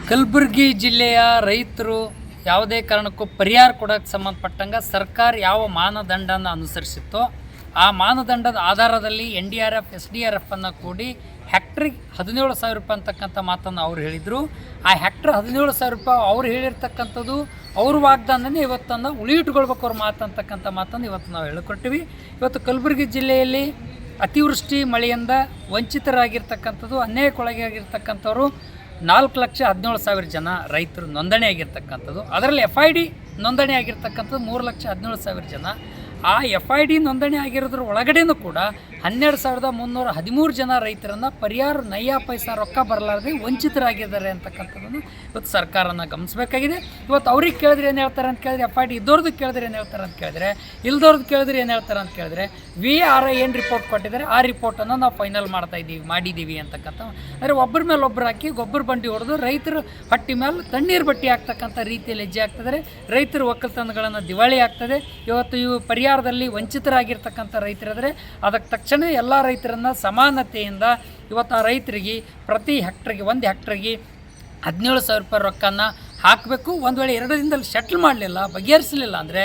ಕಲಬುರಗಿ ಜಿಲ್ಲೆಯ ರೈತರು ಯಾವುದೇ ಕಾರಣಕ್ಕೂ ಪರಿಹಾರ ಕೊಡೋಕ್ಕೆ ಸಂಬಂಧಪಟ್ಟಂಗೆ ಸರ್ಕಾರ ಯಾವ ಮಾನದಂಡನ ಅನುಸರಿಸಿತ್ತೋ ಆ ಮಾನದಂಡದ ಆಧಾರದಲ್ಲಿ NDRF SDRF ಅನ್ನು ಕೂಡಿ ಹೆಕ್ಟ್ರಿಗೆ 17,000 ರೂಪಾಯಿ ಅಂತಕ್ಕಂಥ ಮಾತನ್ನು ಅವ್ರು ಹೇಳಿದರು. ಆ ಹೆಕ್ಟ್ರ್ 17,000 ರೂಪಾಯಿ ಅವ್ರು ಹೇಳಿರ್ತಕ್ಕಂಥದ್ದು ಅವ್ರ ವಾಗ್ದಾನನೇ ಇವತ್ತನ್ನು ಉಳಿಯಿಟ್ಕೊಳ್ಬೇಕು ಅವ್ರ ಮಾತಂತಕ್ಕಂಥ ಮಾತನ್ನು ಇವತ್ತು ನಾವು ಹೇಳಿಕೊಟ್ಟಿವಿ. ಇವತ್ತು ಕಲಬುರಗಿ ಜಿಲ್ಲೆಯಲ್ಲಿ ಅತಿವೃಷ್ಟಿ ಮಳೆಯಿಂದ ವಂಚಿತರಾಗಿರ್ತಕ್ಕಂಥದ್ದು, ಅನ್ಯಾಯಕ್ಕೊಳಗಾಗಿರ್ತಕ್ಕಂಥವ್ರು 4,17,000 ಜನ ರೈತರು ನೋಂದಣಿ ಆಗಿರ್ತಕ್ಕಂಥದ್ದು. ಅದರಲ್ಲಿ FID ನೋಂದಣಿ ಆಗಿರ್ತಕ್ಕಂಥದ್ದು 3,17,000 ಜನ. ಆ FID ನೋಂದಣಿ ಆಗಿರೋದ್ರ ಒಳಗಡೆನೂ ಕೂಡ 12,313 ಜನ ರೈತರನ್ನು ಪರಿಹಾರ ನಯ್ಯ ಪೈಸಾ ರೊಕ್ಕ ಬರಲಾರದೆ ವಂಚಿತರಾಗಿದ್ದಾರೆ ಅಂತಕ್ಕಂಥದ್ದನ್ನು ಇವತ್ತು ಸರ್ಕಾರನ ಗಮನಿಸಬೇಕಾಗಿದೆ. ಇವತ್ತು ಅವ್ರಿಗೆ ಕೇಳಿದ್ರೆ ಏನು ಹೇಳ್ತಾರೆ ಅಂತ ಕೇಳಿದ್ರೆ, FID ಇದ್ದವ್ರದ್ದು ಕೇಳಿದ್ರೆ ಏನು ಹೇಳ್ತಾರೆ ಅಂತ ಕೇಳಿದ್ರೆ, ಇಲ್ದವ್ರದ್ದು ಕೇಳಿದ್ರೆ ಏನು ಹೇಳ್ತಾರೆ ಅಂತ ಕೇಳಿದ್ರೆ, VRI ಏನು ರಿಪೋರ್ಟ್ ಕೊಟ್ಟಿದ್ದಾರೆ ಆ ರಿಪೋರ್ಟನ್ನು ನಾವು ಫೈನಲ್ ಮಾಡಿದ್ದೀವಿ ಅಂತಕ್ಕಂಥ. ಅಂದರೆ ಒಬ್ಬರ ಮೇಲೆ ಒಬ್ಬರು ಹಾಕಿ ಗೊಬ್ಬರ ಬಂಡಿ ಹೊಡೆದು ರೈತರ ಹೊಟ್ಟಿ ಮೇಲೆ ತಣ್ಣೀರು ಬಟ್ಟಿ ಆಗ್ತಕ್ಕಂಥ ರೀತಿಯಲ್ಲಿ ಹೆಜ್ಜೆ ಆಗ್ತದೆ. ರೈತರ ಒಕ್ಕಲ್ತನಗಳನ್ನು ದಿವಾಳಿ ಆಗ್ತದೆ. ಇವತ್ತು ಇವು ಪರಿಹಾರದಲ್ಲಿ ವಂಚಿತರಾಗಿರ್ತಕ್ಕಂಥ ರೈತರಾದರೆ ಅದಕ್ಕೆ ತಕ್ಷಣ ಎಲ್ಲ ರೈತರನ್ನು ಸಮಾನತೆಯಿಂದ ಇವತ್ತು ಆ ರೈತರಿಗೆ ಪ್ರತಿ ಹೆಕ್ಟ್ರಿಗೆ 1 ಹೆಕ್ಟ್ರಿಗೆ 17,000 ರೂಪಾಯಿ ರೊಕ್ಕನ ಹಾಕಬೇಕು. ಒಂದು ವೇಳೆ 2 ದಿನದಲ್ಲಿ ಸೆಟ್ಲ್ ಮಾಡಲಿಲ್ಲ, ಬಗೆಹರಿಸಲಿಲ್ಲ ಅಂದರೆ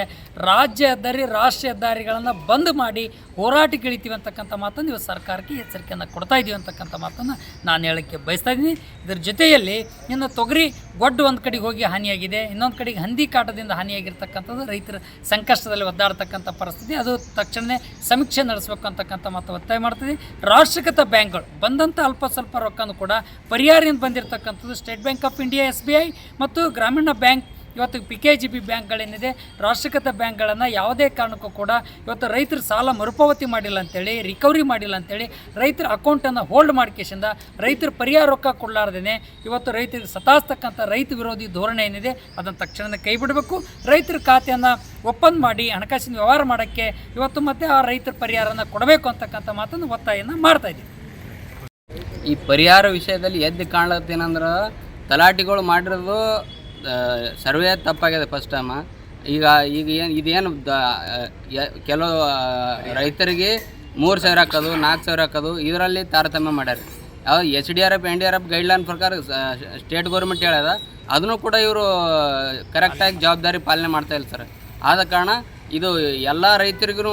ರಾಜ್ಯ ಹೆದ್ದಾರಿ ರಾಷ್ಟ್ರೀಯ ಹೆದ್ದಾರಿಗಳನ್ನು ಬಂದ್ ಮಾಡಿ ಹೋರಾಟಕ್ಕೆ ಇಳಿತೀವಿ ಅಂತಕ್ಕಂಥ ಮಾತನ್ನು ಇವತ್ತು ಸರ್ಕಾರಕ್ಕೆ ಎಚ್ಚರಿಕೆಯನ್ನು ಕೊಡ್ತಾ ಇದ್ದೀವಿ ಅಂತಕ್ಕಂಥ ಮಾತನ್ನು ನಾನು ಹೇಳೋಕ್ಕೆ ಬಯಸ್ತಾ ಇದ್ದೀನಿ. ಇದರ ಜೊತೆಯಲ್ಲಿ ಇನ್ನು ತೊಗರಿ ಗೊಡ್ಡು ಒಂದು ಕಡೆಗೆ ಹೋಗಿ ಹಾನಿಯಾಗಿದೆ, ಇನ್ನೊಂದು ಕಡೆಗೆ ಹಂದಿ ಕಾಟದಿಂದ ಹಾನಿಯಾಗಿರ್ತಕ್ಕಂಥದ್ದು, ರೈತರ ಸಂಕಷ್ಟದಲ್ಲಿ ಒದ್ದಾಡ್ತಕ್ಕಂಥ ಪರಿಸ್ಥಿತಿ. ಅದು ತಕ್ಷಣವೇ ಸಮೀಕ್ಷೆ ನಡೆಸಬೇಕು ಅಂತಕ್ಕಂಥ ಮಾತು ಒತ್ತಾಯ ಮಾಡ್ತೀವಿ. ರಾಷ್ಟ್ರೀಕೃತ ಬ್ಯಾಂಕ್ಗಳು ಬಂದಂಥ ಅಲ್ಪ ಸ್ವಲ್ಪ ರೊಕ್ಕನೂ ಕೂಡ ಪರಿಹಾರದಿಂದ ಬಂದಿರತಕ್ಕಂಥದ್ದು state bank of India SBI ಮತ್ತು ಗ್ರಾಮೀಣ ಬ್ಯಾಂಕ್, ಇವತ್ತು PKGB ಬ್ಯಾಂಕ್ಗಳೇನಿದೆ ರಾಷ್ಟ್ರೀಕೃತ ಬ್ಯಾಂಕ್ಗಳನ್ನು ಯಾವುದೇ ಕಾರಣಕ್ಕೂ ಕೂಡ ಇವತ್ತು ರೈತರ ಸಾಲ ಮರುಪಾವತಿ ಮಾಡಿಲ್ಲ ಅಂತೇಳಿ, ರಿಕವರಿ ಮಾಡಿಲ್ಲ ಅಂತೇಳಿ ರೈತರ ಅಕೌಂಟನ್ನು ಹೋಲ್ಡ್ ಮಾಡ್ಕೇಶಿಂದ ರೈತರ ಪರಿಹಾರ ರೊಕ್ಕ ಕೊಡಲಾರ್ದೇ ಇವತ್ತು ರೈತರಿಗೆ ಸತಾಸ್ತಕ್ಕಂಥ ರೈತ ವಿರೋಧಿ ಧೋರಣೆ ಏನಿದೆ ಅದನ್ನು ತಕ್ಷಣ ಕೈ ಬಿಡಬೇಕು. ರೈತರ ಖಾತೆಯನ್ನು ಒಪ್ಪಂದ ಮಾಡಿ ಹಣಕಾಸಿನ ವ್ಯವಹಾರ ಮಾಡೋಕ್ಕೆ ಇವತ್ತು ಮತ್ತೆ ಆ ರೈತರ ಪರಿಹಾರನ ಕೊಡಬೇಕು ಅಂತಕ್ಕಂಥ ಮಾತನ್ನು ಒತ್ತಾಯವನ್ನು ಮಾಡ್ತಾಯಿದ್ದೀವಿ. ಈ ಪರಿಹಾರ ವಿಷಯದಲ್ಲಿ ಎದ್ದು ಕಾಣ್ಲತ್ತೇನಂದ್ರೆ ತಲಾಟಿಗಳು ಮಾಡಿರೋದು ಸರ್ವೇ ತಪ್ಪಾಗಿದೆ ಫಸ್ಟ್ ಟೈಮ್. ಈಗ ಏನು ಇದೇನು ಕೆಲವು ರೈತರಿಗೆ 3,000 ಹಾಕೋದು 4,000 ಹಾಕೋದು ಇದರಲ್ಲಿ ತಾರತಮ್ಯ ಮಾಡ್ಯಾರ. ಯಾವ SDRF NDRF ಗೈಡ್ಲೈನ್ ಪ್ರಕಾರ ಸ್ಟೇಟ್ ಗೌರ್ಮೆಂಟ್ ಹೇಳ್ಯದ, ಅದನ್ನು ಕೂಡ ಇವರು ಕರೆಕ್ಟಾಗಿ ಜವಾಬ್ದಾರಿ ಪಾಲನೆ ಮಾಡ್ತಾಯಿಲ್ಲ ಸರ್. ಆದ ಕಾರಣ ಇದು ಎಲ್ಲ ರೈತರಿಗೂ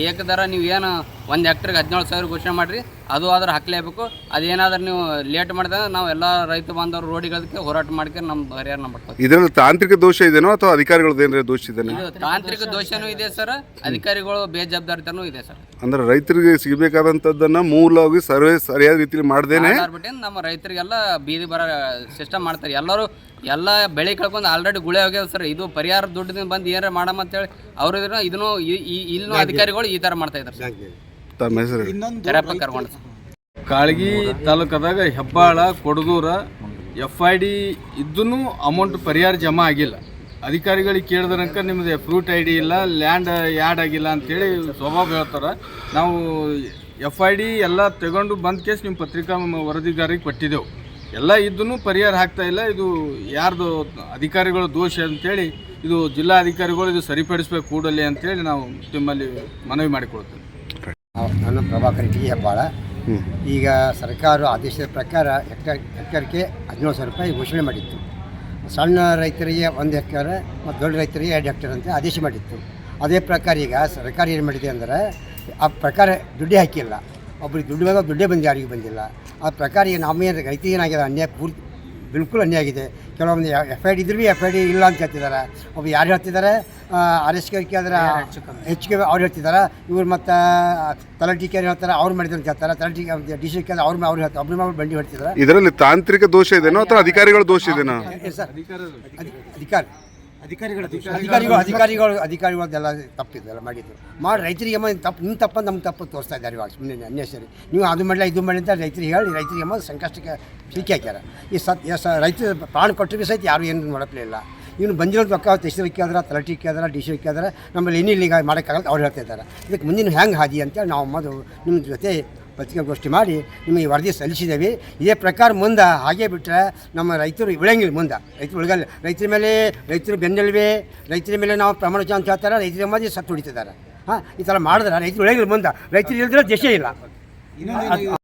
ಏಕದರ ನೀವು ಏನು 1 ಹೆಕ್ಟ್ರಿಗೆ 17,000 ಘೋಷಣೆ ಮಾಡಿರಿ, ಅದು ಆದ್ರೆ ಹಾಕಲೇಬೇಕು. ಅದೇನಾದ್ರೂ ನೀವು ಲೇಟ್ ಮಾಡಿದಾಗ ನಾವು ಎಲ್ಲ ರೈತ ಬಾಂಧವರು ರೋಡಿಗಳಕ್ಕೆ ಹೋರಾಟ ಮಾಡ್ಕೊಂಡು ನಮ್ಮ ಪರಿಹಾರ ಮಾಡ್ತೀವಿ. ಇದರಲ್ಲಿ ತಾಂತ್ರಿಕ ದೋಷ ಇದೆನೋ ಅಥವಾ ಅಧಿಕಾರಿಗಳದ್ದು ಏನಾರ ದೋಷ ಇದೆಯೋ? ಇದು ತಾಂತ್ರಿಕ ದೋಷನೂ ಇದೆ ಸರ್, ಅಧಿಕಾರಿಗಳು ಬೇಜವಾಬ್ದಾರಿತನೂ ಇದೆ ಸರ್. ಅಂದ್ರೆ ರೈತರಿಗೆ ಸಿಗಬೇಕಾದಂಥದ್ದನ್ನು ಮೂಲವಾಗಿ ಸರಿಯಾದ ರೀತಿಯಲ್ಲಿ ಮಾಡ್ದೇನೆ ನಮ್ಮ ರೈತರಿಗೆಲ್ಲ ಬೀದಿ ಬರೋ ಸಿಸ್ಟಮ್ ಮಾಡ್ತಾರೆ. ಎಲ್ಲರೂ ಎಲ್ಲ ಬೆಳೆ ಕಳ್ಕೊಂಡು ಆಲ್ರೆಡಿ ಗುಳೆ ಹೋಗ್ಯದ ಸರ್. ಇದು ಪರಿಹಾರ ದುಡ್ಡಿನ ಬಂದು ಏನಾರ ಮಾಡಮ್ಮ ಅಂತೇಳಿ ಅವರು ಇದನ್ನು ಇಲ್ಲಿನೂ ಅಧಿಕಾರಿಗಳು ಈ ಥರ ಮಾಡ್ತಾ ಇದ್ದಾರೆ. ಕಾಳಗಿ ತಾಲೂಕದಾಗ ಹೆಬ್ಬಾಳ ಕೊಡದೂರ FID ಇದ್ದೂ ಅಮೌಂಟ್ ಪರಿಹಾರ ಜಮಾ ಆಗಿಲ್ಲ. ಅಧಿಕಾರಿಗಳಿಗೆ ಕೇಳಿದ್ರಂಕ ನಿಮ್ಮದು ಫ್ರೂಟ್ ID ಇಲ್ಲ, ಲ್ಯಾಂಡ್ ಯಾಡ್ ಆಗಿಲ್ಲ ಅಂಥೇಳಿ ಸ್ವಭಾವ ಹೇಳ್ತಾರೆ. ನಾವು FID ಎಲ್ಲ ತಗೊಂಡು ಬಂದ ಕೇಸ್ ನಿಮ್ಮ ಪತ್ರಿಕಾ ವರದಿಗಾರಿಗೆ ಕೊಟ್ಟಿದ್ದೆವು. ಎಲ್ಲ ಇದ್ದೂ ಪರಿಹಾರ ಆಗ್ತಾ ಇಲ್ಲ. ಇದು ಯಾರ್ದು ಅಧಿಕಾರಿಗಳ ದೋಷ ಅಂತೇಳಿ ಇದು ಜಿಲ್ಲಾಧಿಕಾರಿಗಳು ಇದು ಸರಿಪಡಿಸ್ಬೇಕು ಕೂಡಲೇ ಅಂತೇಳಿ ನಾವು ನಿಮ್ಮಲ್ಲಿ ಮನವಿ ಮಾಡಿಕೊಳ್ತೇವೆ. ನಾನು ಪ್ರಭಾಕರ್ ಟಿ ಹೆಬ್ಬಾಳ. ಈಗ ಸರ್ಕಾರ ಆದೇಶದ ಪ್ರಕಾರ ಹೆಕ್ಟರ್ಗೆ 17,000 ರೂಪಾಯಿ ಘೋಷಣೆ ಮಾಡಿತ್ತು. ಸಣ್ಣ ರೈತರಿಗೆ 1 ಹೆಕ್ಟರ್ ಮತ್ತು ದೊಡ್ಡ ರೈತರಿಗೆ 2 ಹೆಕ್ಟರ್ ಅಂತ ಆದೇಶ ಮಾಡಿತ್ತು. ಅದೇ ಪ್ರಕಾರ ಈಗ ಸರ್ಕಾರ ಏನು ಮಾಡಿದೆ ಅಂದರೆ ಆ ಪ್ರಕಾರ ದುಡ್ಡೇ ಹಾಕಿಲ್ಲ. ಒಬ್ಬರಿಗೆ ದುಡ್ಡು ಬಂದಾಗ ದುಡ್ಡೇ ಬಂದು ಯಾರಿಗೂ ಬಂದಿಲ್ಲ. ಆ ಪ್ರಕಾರ ಈಗ ನಮ್ಮೇನು ರೈತರಿಗೆ ಏನಾಗಿದೆ, ಅನ್ಯಾಯ ಬಿಲ್ಕುಲ್ ಅನ್ಯಾಯ ಆಗಿದೆ. ಕೆಲವೊಂದು FID ಇದ್ರೂ FID ಇಲ್ಲ ಅಂತ ಹೇಳ್ತಿದ್ದಾರೆ. ಒಬ್ಬ ಯಾರು ಹೇಳ್ತಿದ್ದಾರೆ, RS ಕೇಳಿದ್ರೆ ಹೆಚ್ಚಿಗೆ ಅವ್ರು ಹೇಳ್ತಿದ್ದಾರೆ. ಇವ್ರು ಮತ್ತು ತಲಾಟಿಕೆ ಹೇಳ್ತಾರೆ ಅವ್ರು ಮಾಡಿದ್ರು ಅಂತ ಹೇಳ್ತಾರೆ. ತಲಾಟಿಕೆ DC ಕೇಳಿದ್ರೆ ಅವ್ರು ಹೇಳ್ತಾರೆ, ಒಬ್ಬರು ಬಂಡಿ ಹೇಳ್ತಿದ್ದಾರೆ. ಇದರಲ್ಲಿ ತಾಂತ್ರಿಕ ದೋಷ ಇದೆನೋ ಅಥವಾ ಅಧಿಕಾರಿಗಳ ದೋಷ ಇದೆನೋ? ಸರ್ ಅಧಿಕಾರಿಗಳದ್ದೆಲ್ಲ ತಪ್ಪಿದ್ದೆಲ್ಲ ಮಾಡಿದ್ದು ರೈತರಿಗೆ ನಿಮ್ಮ ತಪ್ಪಂದು ನಮ್ಮ ತಪ್ಪು ತೋರಿಸ್ತಾ ಇದ್ದಾರೆ. ಇವಾಗ ಸುಮ್ಮನೆ ಅನ್ಯಸರಿ ನೀವು ಅದು ಮಾಡಲ್ಲ ಇದು ಮಾಡಿ ಅಂತ ರೈತರಿಗೆ ಹೇಳಿ ರೈತರಿಗೆ ಸಂಕಷ್ಟಕ್ಕೆ ಸಿಕ್ಕಿ ಹಾಕ್ಯಾರ. ಈ ರೈತ ಪ್ರಾಣ ಕೊಟ್ಟರಿಗೆ ಸಹಿತ ಯಾರು ಏನು ಮಾಡಲೇ ಇಲ್ಲ. ಇವನು ಬಂದಿರೋದು ರೊಕ್ಕ ತೆಸಿದಕ್ಕೆ ಕೇಳಿದ್ರೆ, ತಲಾಟಿ ಕೇಳಿದ್ರೆ, DC ಕೇಳಿದ್ರೆ ನಮ್ಮಲ್ಲಿ ಏನಿಲ್ಲ ಈಗ ಮಾಡೋಕ್ಕಾಗಲ್ಲ ಅವ್ರು ಹೇಳ್ತಾ ಇದ್ದಾರೆ. ಇದಕ್ಕೆ ಮುಂದಿನ ಹೆಂಗೆ ಹಾದಿ ಅಂತೇಳಿ ನಾವು ನಿಮ್ಮ ಜೊತೆ ಪತ್ರಿಕಾಗೋಷ್ಠಿ ಮಾಡಿ ನಿಮಗೆ ವರದಿ ಸಲ್ಲಿಸಿದ್ದೇವೆ. ಇದೇ ಪ್ರಕಾರ ಮುಂದೆ ಹಾಗೇ ಬಿಟ್ಟರೆ ನಮ್ಮ ರೈತರು ಉಳಂಗಿಲ್ಲ. ಮುಂದೆ ರೈತರು ಉಳಗಲ್ಲ. ರೈತರು ಬೆನ್ನೆಲುಬೆ, ರೈತರ ಮೇಲೆ ನಾವು ಪ್ರಮಾಣ ಅಂತ ಹೇಳ್ತಾರೆ. ರೈತರ ಮಧ್ಯೆ ಸತ್ತು ಹೊಡಿತಿದ್ದಾರೆ. ಈ ಥರ ಮಾಡಿದ್ರೆ ರೈತರು ಉಳಂಗಿಲ್ಲ. ಮುಂದೆ ರೈತರು ಇಲ್ಲದ್ರೆ ದೇಶ ಇಲ್ಲ.